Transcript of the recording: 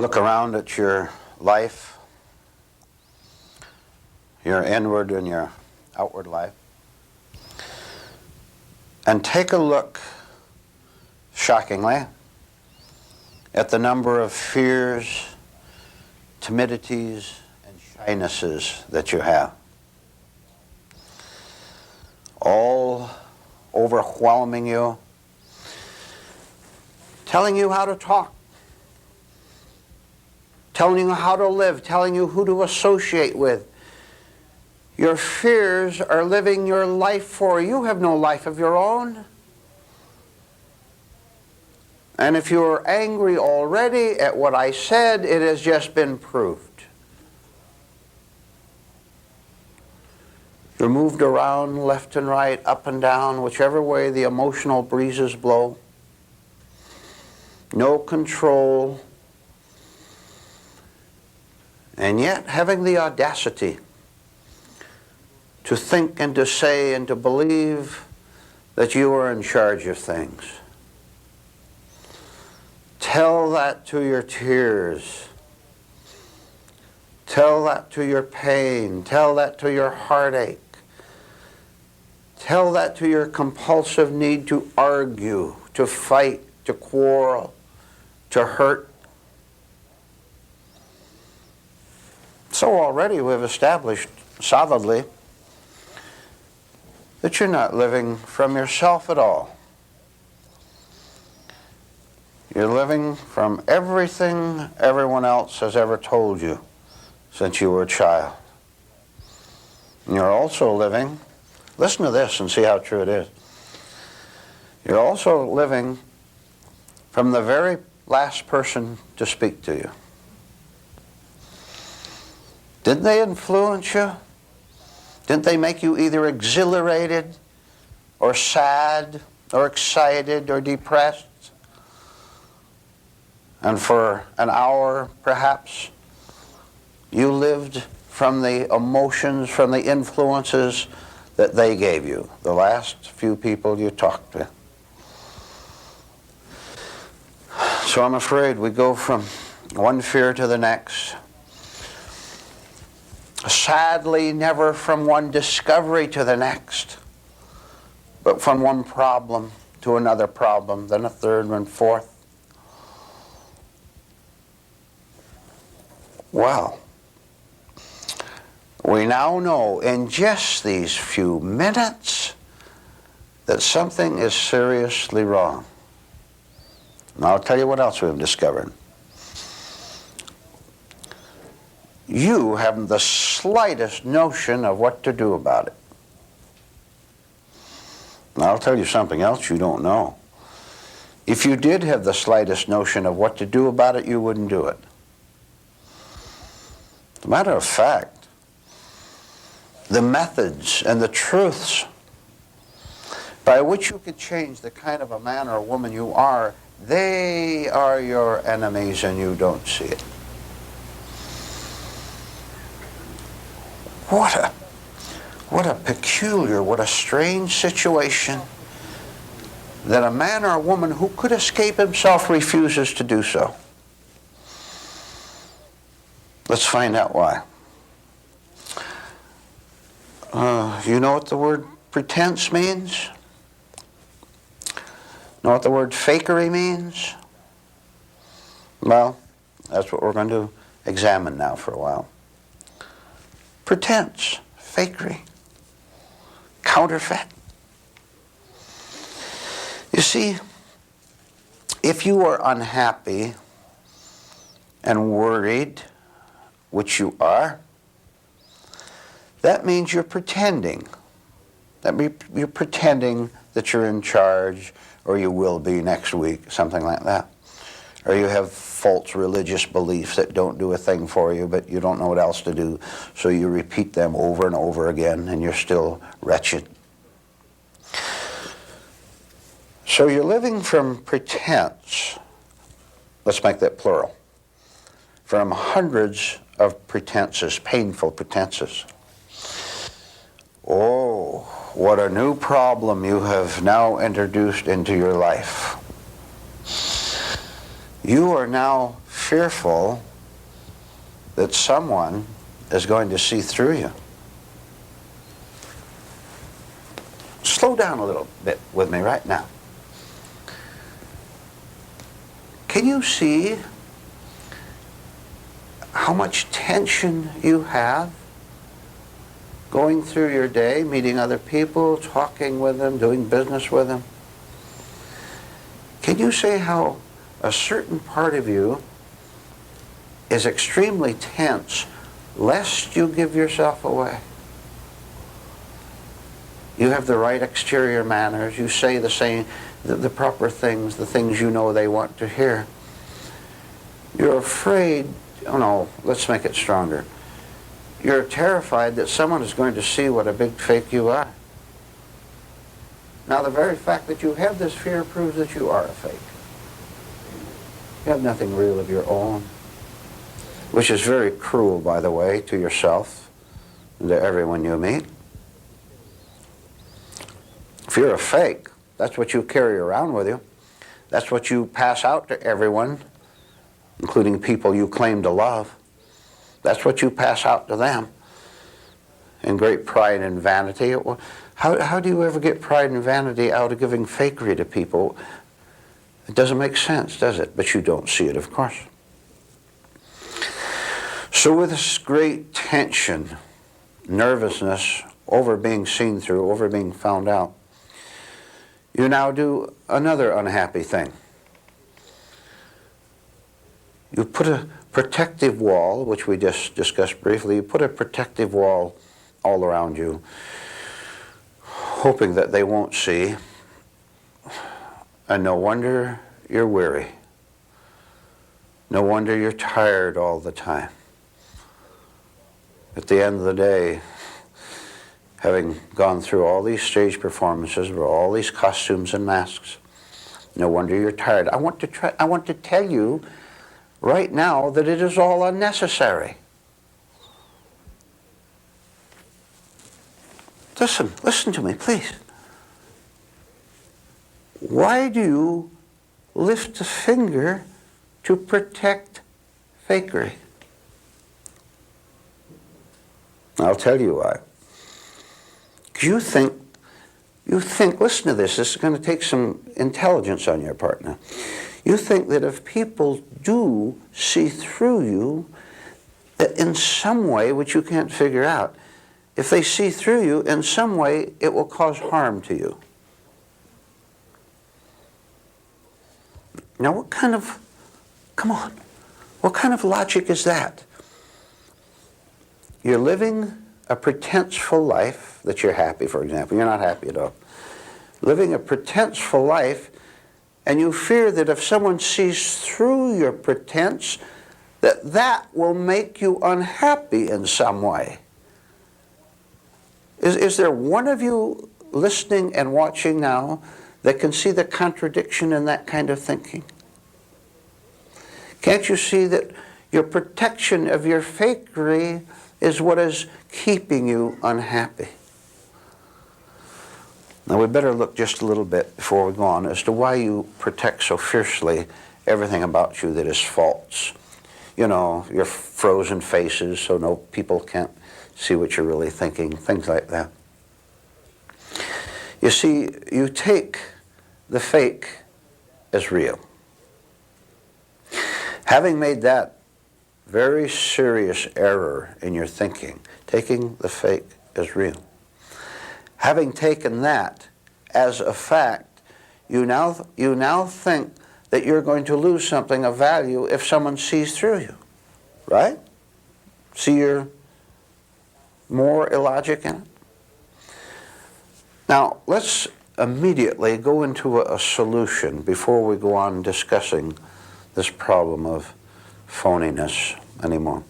look around at your life, your inward and your outward life, and take a look, shockingly, at the number of fears, timidities, and shynesses that you have. All overwhelming you, telling you how to talk, telling you how to live, telling you who to associate with. Your fears are living your life for you. You have no life of your own. And if you're angry already at what I said, it has just been proved. You're moved around left and right, up and down, whichever way the emotional breezes blow. No control. And yet having the audacity to think and to say and to believe that you are in charge of things. Tell that to your tears. Tell that to your pain. Tell that to your heartache. Tell that to your compulsive need to argue, to fight, to quarrel, to hurt. So already we've established solidly that you're not living from yourself at all. You're living from everything everyone else has ever told you since you were a child. And you're also living, listen to this and see how true it is. You're also living from the very last person to speak to you. Didn't they influence you? Didn't they make you either exhilarated or sad or excited or depressed? And for an hour, perhaps, you lived from the emotions, from the influences that they gave you, the last few people you talked to. So I'm afraid we go from one fear to the next. Sadly, never from one discovery to the next, but from one problem to another problem, then a third and fourth. Well, we now know in just these few minutes that something is seriously wrong. And I'll tell you what else we've discovered. You haven't the slightest notion of what to do about it. And I'll tell you something else you don't know. If you did have the slightest notion of what to do about it, you wouldn't do it. As a matter of fact, the methods and the truths by which you could change the kind of a man or woman you are, they are your enemies and you don't see it. What a peculiar, what a strange situation that a man or a woman who could escape himself refuses to do so. Let's find out why. You know what the word pretense means? Know what the word fakery means? Well, that's what we're going to examine now for a while. Pretense, fakery, counterfeit. You see, if you are unhappy and worried, which you are, that means you're pretending. You're pretending that you're in charge, or you will be next week, something like that. Or you have false religious beliefs that don't do a thing for you, but you don't know what else to do, so you repeat them over and over again, and you're still wretched. So you're living from pretense. Let's make that plural. From hundreds of pretenses, painful pretenses. Oh, what a new problem you have now introduced into your life. You are now fearful that someone is going to see through you. Slow down a little bit with me right now. Can you see how much tension you have going through your day, meeting other people, talking with them, doing business with them? Can you say how a certain part of you is extremely tense lest you give yourself away? You have the right exterior manners, you say the proper things, the things you know they want to hear. You're afraid, oh no, let's make it stronger. You're terrified that someone is going to see what a big fake you are. Now, the very fact that you have this fear proves that you are a fake. You have nothing real of your own, which is very cruel, by the way, to yourself and to everyone you meet. If you're a fake, that's what you carry around with you. That's what you pass out to everyone, including people you claim to love. That's what you pass out to them in great pride and vanity. How do you ever get pride and vanity out of giving fakery to people? It doesn't make sense, does it? But you don't see it, of course. So with this great tension, nervousness over being seen through, over being found out, you now do another unhappy thing. You put a protective wall, which we just discussed briefly, you put a protective wall all around you, hoping that they won't see. And no wonder you're weary. No wonder you're tired all the time. At the end of the day, having gone through all these stage performances with all these costumes and masks, no wonder you're tired. I want to tell you right now that it is all unnecessary. Listen to me, please. Why do you lift a finger to protect fakery? I'll tell you why. You think, listen to this is going to take some intelligence on your part now. You think that if people do see through you, that in some way, which you can't figure out, if they see through you, in some way, it will cause harm to you. Now, come on, what kind of logic is that? You're living a pretenseful life that you're happy, for example. You're not happy at all. Living a pretenseful life, and you fear that if someone sees through your pretense, that will make you unhappy in some way. Is there one of you listening and watching now that can see the contradiction in that kind of thinking? Can't you see that your protection of your fakery is what is keeping you unhappy? Now we better look just a little bit before we go on as to why you protect so fiercely everything about you that is false. You know, your frozen faces so no people can't see what you're really thinking, things like that. You see, you take the fake as real. Having made that very serious error in your thinking, taking the fake as real, having taken that as a fact, you now think that you're going to lose something of value if someone sees through you, right? See your more illogic in it? Now, let's immediately go into a solution before we go on discussing this problem of phoniness anymore.